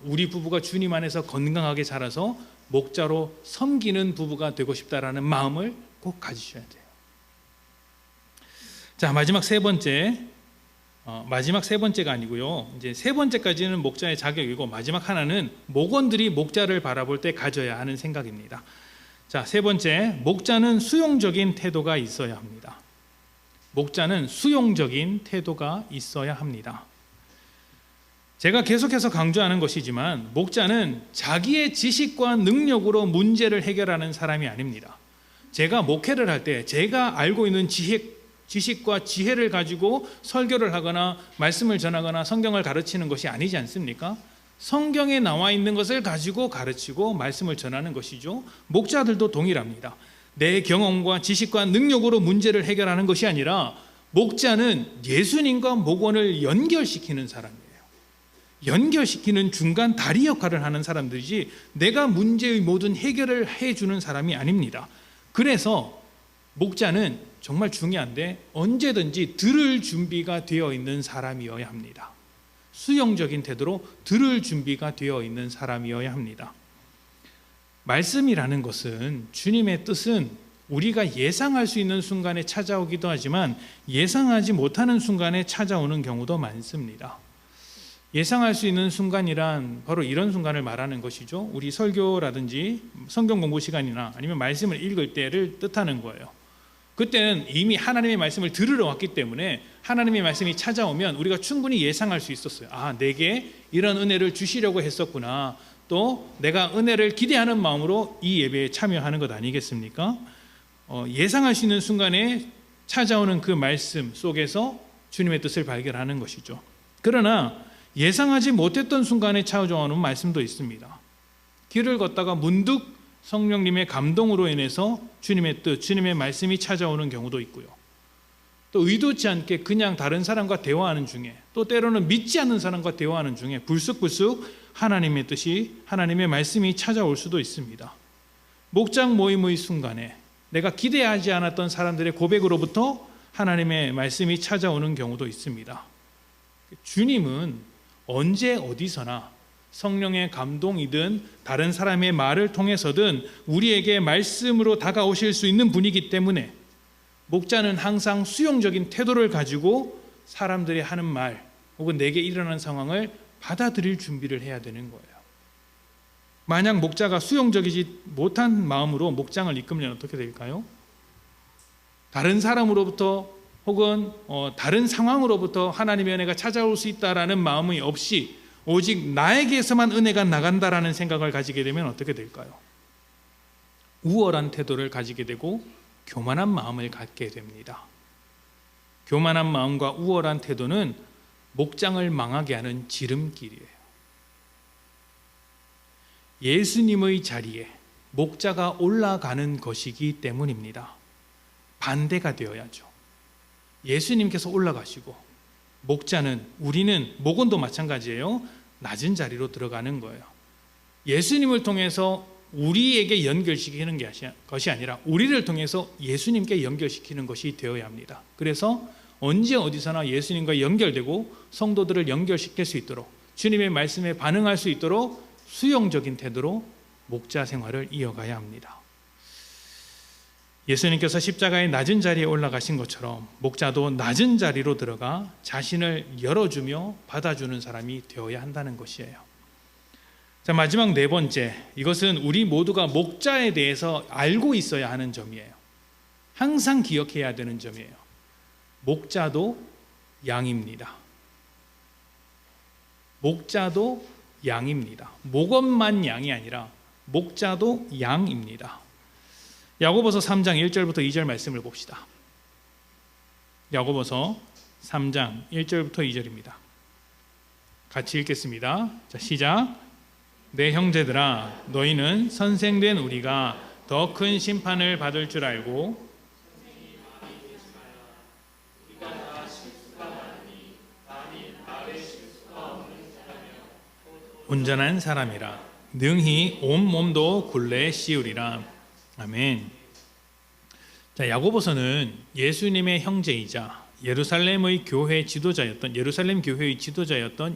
[SPEAKER 1] 우리 부부가 주님 안에서 건강하게 자라서 목자로 섬기는 부부가 되고 싶다라는 마음을 꼭 가지셔야 돼요. 자, 마지막 세 번째가 아니고요. 이제 세 번째까지는 목자의 자격이고, 마지막 하나는 목원들이 목자를 바라볼 때 가져야 하는 생각입니다. 자, 세 번째, 목자는 수용적인 태도가 있어야 합니다. 목자는 수용적인 태도가 있어야 합니다. 제가 계속해서 강조하는 것이지만 목자는 자기의 지식과 능력으로 문제를 해결하는 사람이 아닙니다. 제가 목회를 할 때 제가 알고 있는 지식과 지혜를 가지고 설교를 하거나 말씀을 전하거나 성경을 가르치는 것이 아니지 않습니까? 성경에 나와 있는 것을 가지고 가르치고 말씀을 전하는 것이죠. 목자들도 동일합니다. 내 경험과 지식과 능력으로 문제를 해결하는 것이 아니라 목자는 예수님과 목원을 연결시키는 사람이에요. 연결시키는 중간 다리 역할을 하는 사람들이지 내가 문제의 모든 해결을 해주는 사람이 아닙니다. 그래서 목자는 정말 중요한데 언제든지 들을 준비가 되어 있는 사람이어야 합니다. 수용적인 태도로 들을 준비가 되어 있는 사람이어야 합니다. 말씀이라는 것은, 주님의 뜻은 우리가 예상할 수 있는 순간에 찾아오기도 하지만 예상하지 못하는 순간에 찾아오는 경우도 많습니다. 예상할 수 있는 순간이란 바로 이런 순간을 말하는 것이죠. 우리 설교라든지 성경 공부 시간이나 아니면 말씀을 읽을 때를 뜻하는 거예요. 그때는 이미 하나님의 말씀을 들으러 왔기 때문에 하나님의 말씀이 찾아오면 우리가 충분히 예상할 수 있었어요. 아, 내게 이런 은혜를 주시려고 했었구나. 또 내가 은혜를 기대하는 마음으로 이 예배에 참여하는 것 아니겠습니까? 예상할 수 있는 순간에 찾아오는 그 말씀 속에서 주님의 뜻을 발견하는 것이죠. 그러나 예상하지 못했던 순간에 찾아오는 말씀도 있습니다. 길을 걷다가 문득 성령님의 감동으로 인해서 주님의 뜻, 주님의 말씀이 찾아오는 경우도 있고요. 또 의도치 않게 그냥 다른 사람과 대화하는 중에, 또 때로는 믿지 않는 사람과 대화하는 중에 불쑥불쑥 하나님의 뜻이, 하나님의 말씀이 찾아올 수도 있습니다. 목장 모임의 순간에 내가 기대하지 않았던 사람들의 고백으로부터 하나님의 말씀이 찾아오는 경우도 있습니다. 주님은 언제 어디서나 성령의 감동이든 다른 사람의 말을 통해서든 우리에게 말씀으로 다가오실 수 있는 분이기 때문에 목자는 항상 수용적인 태도를 가지고 사람들이 하는 말 혹은 내게 일어나는 상황을 받아들일 준비를 해야 되는 거예요. 만약 목자가 수용적이지 못한 마음으로 목장을 이끌면 어떻게 될까요? 다른 사람으로부터 혹은 다른 상황으로부터 하나님의 은혜가 찾아올 수 있다라는 마음이 없이 오직 나에게서만 은혜가 나간다라는 생각을 가지게 되면 어떻게 될까요? 우월한 태도를 가지게 되고 교만한 마음을 갖게 됩니다. 교만한 마음과 우월한 태도는 목장을 망하게 하는 지름길이에요. 예수님의 자리에 목자가 올라가는 것이기 때문입니다. 반대가 되어야죠. 예수님께서 올라가시고 목자는, 우리는 목원도 마찬가지예요. 낮은 자리로 들어가는 거예요. 예수님을 통해서 우리에게 연결시키는 것이 아니라 우리를 통해서 예수님께 연결시키는 것이 되어야 합니다. 그래서 언제 어디서나 예수님과 연결되고 성도들을 연결시킬 수 있도록, 주님의 말씀에 반응할 수 있도록 수용적인 태도로 목자 생활을 이어가야 합니다. 예수님께서 십자가의 낮은 자리에 올라가신 것처럼 목자도 낮은 자리로 들어가 자신을 열어주며 받아주는 사람이 되어야 한다는 것이에요. 자, 마지막 네 번째, 이것은 우리 모두가 목자에 대해서 알고 있어야 하는 점이에요. 항상 기억해야 되는 점이에요. 목자도 양입니다. 목자도 양입니다. 목원만 양이 아니라 목자도 양입니다. 야고보서 3장 1절부터 2절 말씀을 봅시다. 야고보서 3장 1절부터 2절입니다. 같이 읽겠습니다. 자, 시작. 내 형제들아, 너희는 선생된 우리가 더 큰 심판을 받을 줄 알고 온전한 사람이라 능히 온 몸도 굴레에 씌우리라. 아멘. 자, 야고보서는 예수님의 형제이자 예루살렘 교회의 지도자였던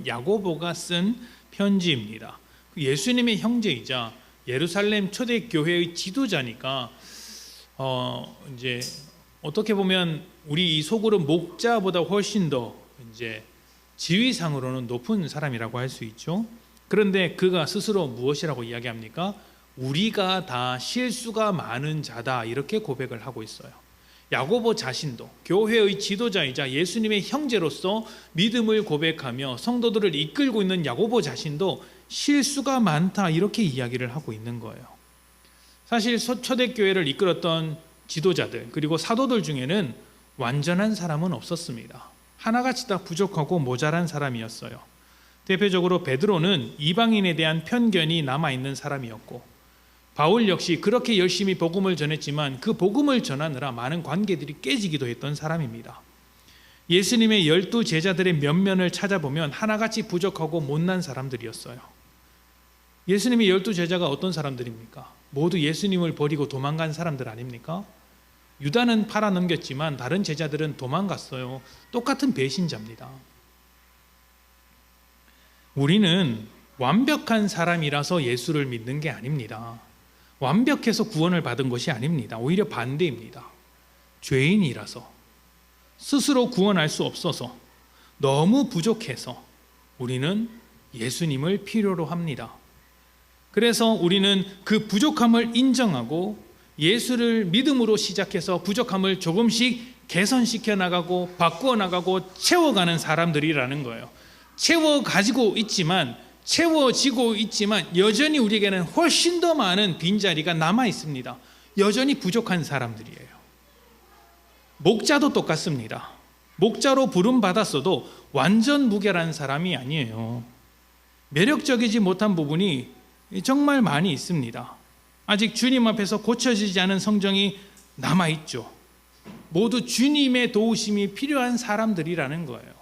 [SPEAKER 1] 야고보가 쓴 편지입니다. 예수님의 형제이자 예루살렘 초대교회의 지도자니까 이제 어떻게 보면 우리 이 소그룹 목자보다 훨씬 더 이제 지위상으로는 높은 사람이라고 할 수 있죠. 그런데 그가 스스로 무엇이라고 이야기합니까? 우리가 다 실수가 많은 자다, 이렇게 고백을 하고 있어요. 야고보 자신도 교회의 지도자이자 예수님의 형제로서 믿음을 고백하며 성도들을 이끌고 있는 야고보 자신도 실수가 많다, 이렇게 이야기를 하고 있는 거예요. 사실 초대교회를 이끌었던 지도자들 그리고 사도들 중에는 완전한 사람은 없었습니다. 하나같이 다 부족하고 모자란 사람이었어요. 대표적으로 베드로는 이방인에 대한 편견이 남아있는 사람이었고, 바울 역시 그렇게 열심히 복음을 전했지만 그 복음을 전하느라 많은 관계들이 깨지기도 했던 사람입니다. 예수님의 12 제자들의 면면을 찾아보면 하나같이 부족하고 못난 사람들이었어요. 예수님의 12 제자가 어떤 사람들입니까? 모두 예수님을 버리고 도망간 사람들 아닙니까? 유다는 팔아넘겼지만 다른 제자들은 도망갔어요. 똑같은 배신자입니다. 우리는 완벽한 사람이라서 예수를 믿는 게 아닙니다. 완벽해서 구원을 받은 것이 아닙니다. 오히려 반대입니다. 죄인이라서, 스스로 구원할 수 없어서, 너무 부족해서 우리는 예수님을 필요로 합니다. 그래서 우리는 그 부족함을 인정하고 예수를 믿음으로 시작해서 부족함을 조금씩 개선시켜 나가고 바꾸어 나가고 채워가는 사람들이라는 거예요. 채워지고 있지만 여전히 우리에게는 훨씬 더 많은 빈자리가 남아 있습니다. 여전히 부족한 사람들이에요. 목자도 똑같습니다. 목자로 부름받았어도 완전 무결한 사람이 아니에요. 매력적이지 못한 부분이 정말 많이 있습니다. 아직 주님 앞에서 고쳐지지 않은 성정이 남아있죠. 모두 주님의 도우심이 필요한 사람들이라는 거예요.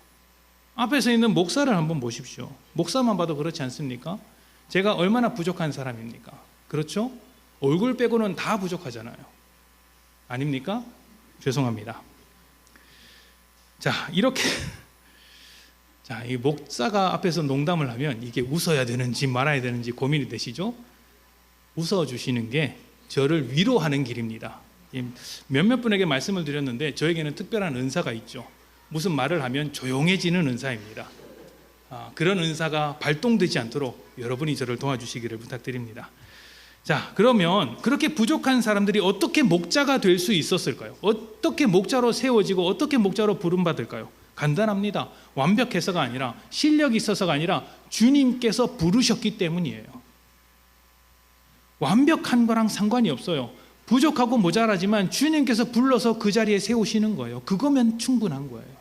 [SPEAKER 1] 앞에서 있는 목사를 한번 보십시오. 목사만 봐도 그렇지 않습니까? 제가 얼마나 부족한 사람입니까? 그렇죠? 얼굴 빼고는 다 부족하잖아요. 아닙니까? 죄송합니다. 자, 자, 이 목사가 앞에서 농담을 하면 이게 웃어야 되는지 말아야 되는지 고민이 되시죠? 웃어주시는 게 저를 위로하는 길입니다. 몇몇 분에게 말씀을 드렸는데 저에게는 특별한 은사가 있죠. 무슨 말을 하면 조용해지는 은사입니다. 그런 은사가 발동되지 않도록 여러분이 저를 도와주시기를 부탁드립니다. 자, 그러면 그렇게 부족한 사람들이 어떻게 목자가 될 수 있었을까요? 어떻게 목자로 세워지고 어떻게 목자로 부름받을까요? 간단합니다. 완벽해서가 아니라, 실력이 있어서가 아니라 주님께서 부르셨기 때문이에요. 완벽한 거랑 상관이 없어요. 부족하고 모자라지만 주님께서 불러서 그 자리에 세우시는 거예요. 그거면 충분한 거예요.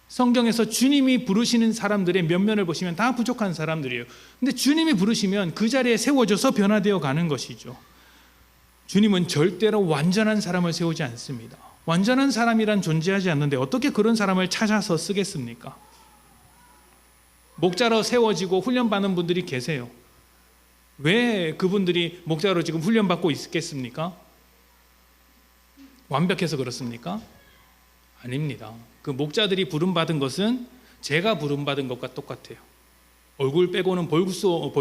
[SPEAKER 1] 성경에서 주님이 부르시는 사람들의 면면을 보시면 다 부족한 사람들이에요. 근데 주님이 부르시면 그 자리에 세워져서 변화되어 가는 것이죠. 주님은 절대로 완전한 사람을 세우지 않습니다. 완전한 사람이란 존재하지 않는데 어떻게 그런 사람을 찾아서 쓰겠습니까? 목자로 세워지고 훈련받는 분들이 계세요. 왜 그분들이 목자로 지금 훈련받고 있겠습니까? 완벽해서 그렇습니까? 아닙니다. 그 목자들이 부름받은 것은 제가 부름받은 것과 똑같아요. 얼굴 빼고는 볼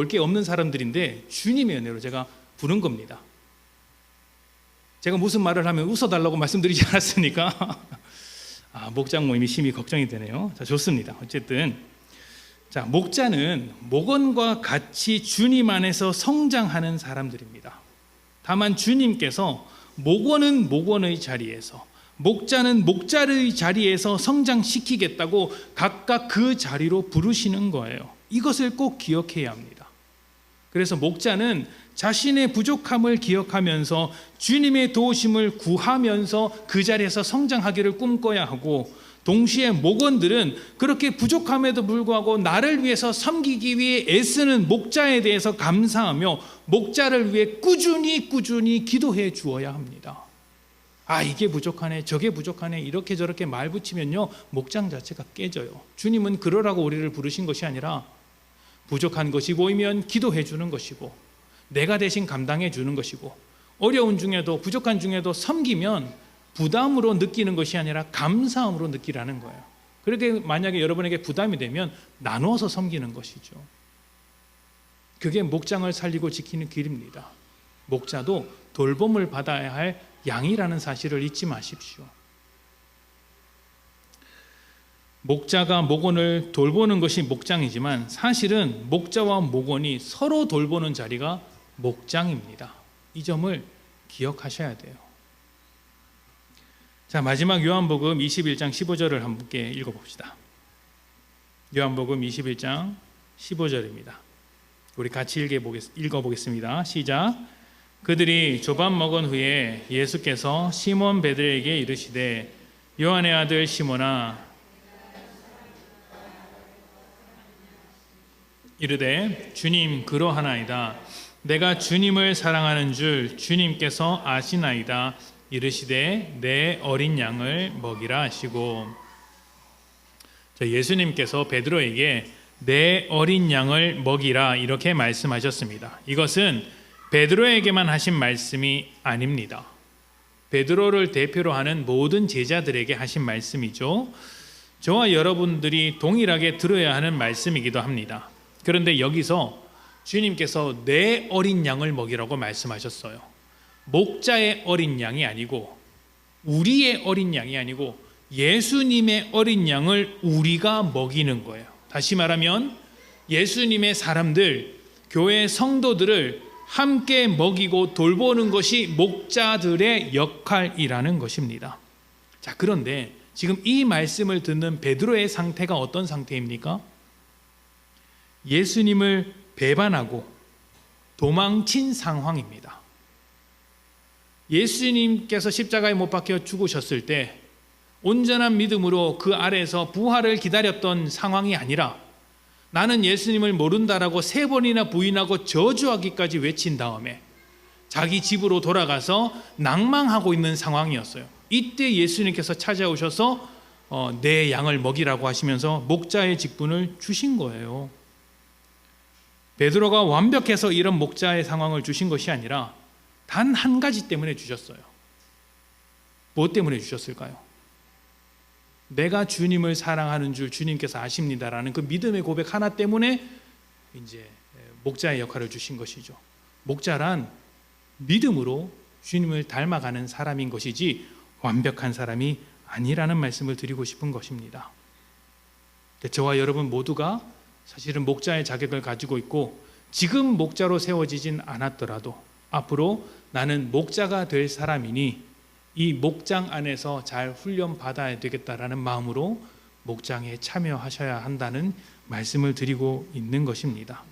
[SPEAKER 1] 게 없는 사람들인데 주님의 은혜로 제가 부른 겁니다. 제가 무슨 말을 하면 웃어달라고 말씀드리지 않았으니까 목장 모임이 심히 걱정이 되네요. 자, 좋습니다. 어쨌든 자, 목자는 목원과 같이 주님 안에서 성장하는 사람들입니다. 다만 주님께서 목원은 목원의 자리에서, 목자는 목자의 자리에서 성장시키겠다고 각각 그 자리로 부르시는 거예요. 이것을 꼭 기억해야 합니다. 그래서 목자는 자신의 부족함을 기억하면서 주님의 도우심을 구하면서 그 자리에서 성장하기를 꿈꿔야 하고, 동시에 목원들은 그렇게 부족함에도 불구하고 나를 위해서 섬기기 위해 애쓰는 목자에 대해서 감사하며 목자를 위해 꾸준히 기도해 주어야 합니다. 이게 부족하네, 저게 부족하네, 이렇게 저렇게 말 붙이면요, 목장 자체가 깨져요. 주님은 그러라고 우리를 부르신 것이 아니라 부족한 것이 보이면 기도해 주는 것이고, 내가 대신 감당해 주는 것이고, 어려운 중에도 부족한 중에도 섬기면 부담으로 느끼는 것이 아니라 감사함으로 느끼라는 거예요. 그렇게 만약에 여러분에게 부담이 되면 나누어서 섬기는 것이죠. 그게 목장을 살리고 지키는 길입니다. 목자도 돌봄을 받아야 할 양이라는 사실을 잊지 마십시오. 목자가 목원을 돌보는 것이 목장이지만 사실은 목자와 목원이 서로 돌보는 자리가 목장입니다. 이 점을 기억하셔야 돼요. 자, 마지막 요한복음 21장 15절을 함께 읽어봅시다. 요한복음 21장 15절입니다. 우리 같이 읽어보겠습니다. 시작. 그들이 조밥 먹은 후에 예수께서 시몬 베드로에게 이르시되, 요한의 아들 시몬아, 이르되 주님 그러하나이다. 내가 주님을 사랑하는 줄 주님께서 아시나이다. 이르시되 내 어린 양을 먹이라 하시고, 예수님께서 베드로에게 내 어린 양을 먹이라 이렇게 말씀하셨습니다. 이것은 베드로에게만 하신 말씀이 아닙니다. 베드로를 대표로 하는 모든 제자들에게 하신 말씀이죠. 저와 여러분들이 동일하게 들어야 하는 말씀이기도 합니다. 그런데 여기서 주님께서 내 어린 양을 먹이라고 말씀하셨어요. 목자의 어린 양이 아니고, 우리의 어린 양이 아니고 예수님의 어린 양을 우리가 먹이는 거예요. 다시 말하면 예수님의 사람들, 교회 성도들을 함께 먹이고 돌보는 것이 목자들의 역할이라는 것입니다. 자, 그런데 지금 이 말씀을 듣는 베드로의 상태가 어떤 상태입니까? 예수님을 배반하고 도망친 상황입니다. 예수님께서 십자가에 못 박혀 죽으셨을 때 온전한 믿음으로 그 아래에서 부활을 기다렸던 상황이 아니라, 나는 예수님을 모른다라고 3번이나 부인하고 저주하기까지 외친 다음에 자기 집으로 돌아가서 낭망하고 있는 상황이었어요. 이때 예수님께서 찾아오셔서 내 양을 먹이라고 하시면서 목자의 직분을 주신 거예요. 베드로가 완벽해서 이런 목자의 상황을 주신 것이 아니라 단 한 가지 때문에 주셨어요. 무엇 때문에 주셨을까요? 내가 주님을 사랑하는 줄 주님께서 아십니다라는 그 믿음의 고백 하나 때문에 이제 목자의 역할을 주신 것이죠. 목자란 믿음으로 주님을 닮아가는 사람인 것이지 완벽한 사람이 아니라는 말씀을 드리고 싶은 것입니다. 저와 여러분 모두가 사실은 목자의 자격을 가지고 있고 지금 목자로 세워지진 않았더라도 앞으로 나는 목자가 될 사람이니 이 목장 안에서 잘 훈련 받아야 되겠다라는 마음으로 목장에 참여하셔야 한다는 말씀을 드리고 있는 것입니다.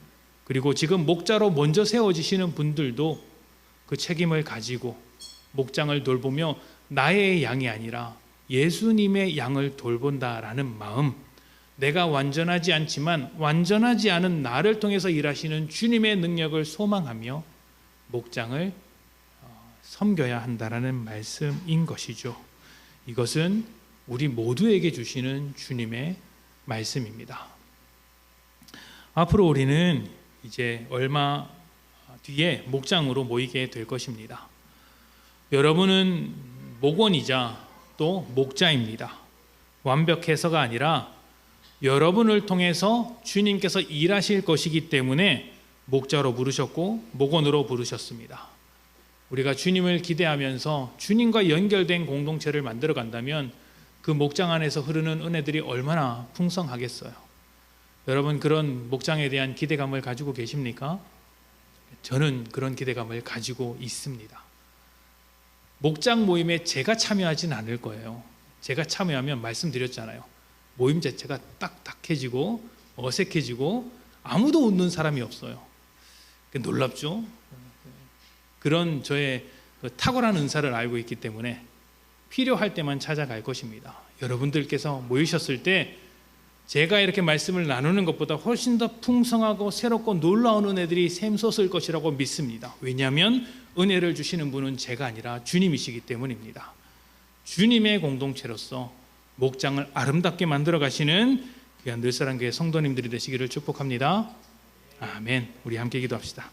[SPEAKER 1] 그리고 지금 목자로 먼저 세워지시는 분들도 그 책임을 가지고 목장을 돌보며 나의 양이 아니라 예수님의 양을 돌본다라는 마음, 내가 완전하지 않지만 완전하지 않은 나를 통해서 일하시는 주님의 능력을 소망하며 목장을 섬겨야 한다라는 말씀인 것이죠. 이것은 우리 모두에게 주시는 주님의 말씀입니다. 앞으로 우리는 이제 얼마 뒤에 목장으로 모이게 될 것입니다. 여러분은 목원이자 또 목자입니다. 완벽해서가 아니라 여러분을 통해서 주님께서 일하실 것이기 때문에 목자로 부르셨고 목원으로 부르셨습니다. 우리가 주님을 기대하면서 주님과 연결된 공동체를 만들어 간다면 그 목장 안에서 흐르는 은혜들이 얼마나 풍성하겠어요. 여러분 그런 목장에 대한 기대감을 가지고 계십니까? 저는 그런 기대감을 가지고 있습니다. 목장 모임에 제가 참여하진 않을 거예요. 제가 참여하면 말씀드렸잖아요. 모임 자체가 딱딱해지고 어색해지고 아무도 웃는 사람이 없어요. 놀랍죠? 그런 저의 탁월한 은사를 알고 있기 때문에 필요할 때만 찾아갈 것입니다. 여러분들께서 모이셨을 때 제가 이렇게 말씀을 나누는 것보다 훨씬 더 풍성하고 새롭고 놀라운 은혜들이 샘솟을 것이라고 믿습니다. 왜냐하면 은혜를 주시는 분은 제가 아니라 주님이시기 때문입니다. 주님의 공동체로서 목장을 아름답게 만들어 가시는 귀한 늘사랑교회 성도님들이 되시기를 축복합니다. 아멘. 우리 함께 기도합시다.